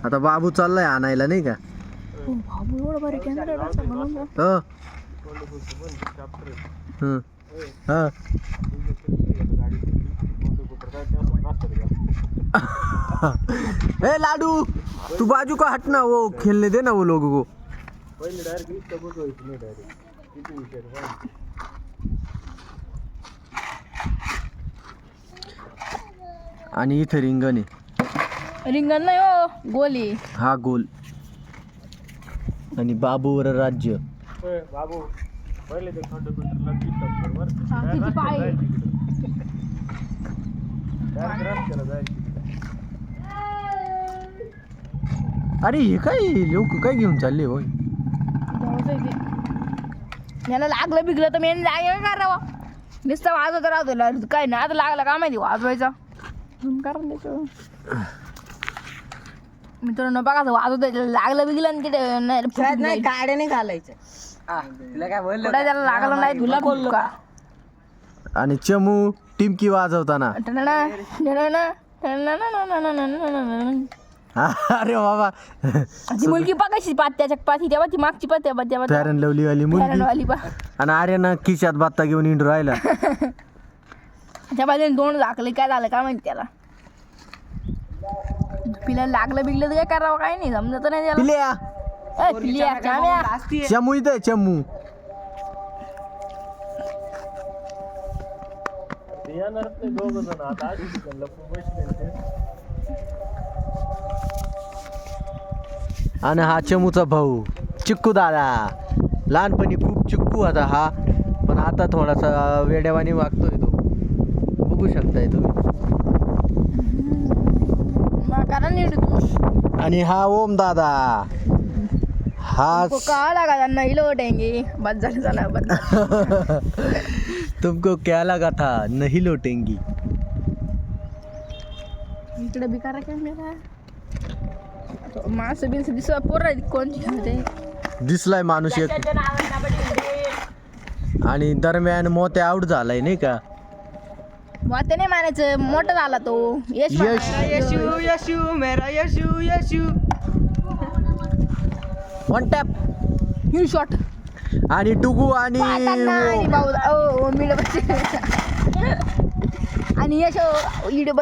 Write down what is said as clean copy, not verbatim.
आता बाबू चाललाय आणायला नाही का? बाबू एवढा भारी कॅमेरा हो. हा. ए लाडू तू बाजू का हटना, वो खेलने दे ना वो लोगों को. आणि इथे रिंगण आहे. रिंगण नाही हो, गोली. हा गोल. आणि बाबूवर राज्य. बाबू पहिले ते किती पाय. अरे हे काय लोक काय घेऊन चालले होय? याला लागलं बिगलं तर मी काय करावं, नुसतं वाजवत राहतो. काय नाही आता लागला का माहिती वाजवायचा कारण त्याचं मित्रांनो बघा वाजवत लागलं बिगलं आणि तिथे नाही काड्या नाही घालायचं. तुला काय बोललो त्याला लागलं नाही तुला बोललो का. आणि चमू टिमकी वाजवताना. अरे बाबा ती मुलगी कशी पात्याच्या पाठी तेव्हा ती मागची पात्या फेअर अँड लवली वाली मुलगी. वाली पा आणि आर्यन खिशात बात्ता घेऊन इंडू राहिला. त्या बाजूने दोन झाकले काय झालं काय माहिती त्याला. पिला लागलं बिगलं तर काय करावं काय नाही समजत नाही त्याला. पिल्या पिल्या चाम्या. चमू इथे चमू. आणि हा चमूचा भाऊ चिक्कू दादा. लहानपणी खूप चिक्कू होता हा, पण आता थोडासा वेड्यावानी वागतोय तो, बघू शकताय तुम्ही. आणि हा ओम दादा. हा कहा लगा नहीं लौटेंगे बस झालं बस. तुमको क्या लगा था नहीं लौटेंगी. इकडे बिकार कॅमेरा माणसं बिनस दिसवा पोर कोणती घालते. दिसलाय माणूस एक. आणि दरम्यान मोठे आउट झालाय नाही का. मोठे नाही मारायचं, मोठा झाला तो. यश यशू यशू मेरा Yeshu Yeshu. One tap you shot. आणि टुगू आणि आणि भाऊ आणि यश व्हिडिओ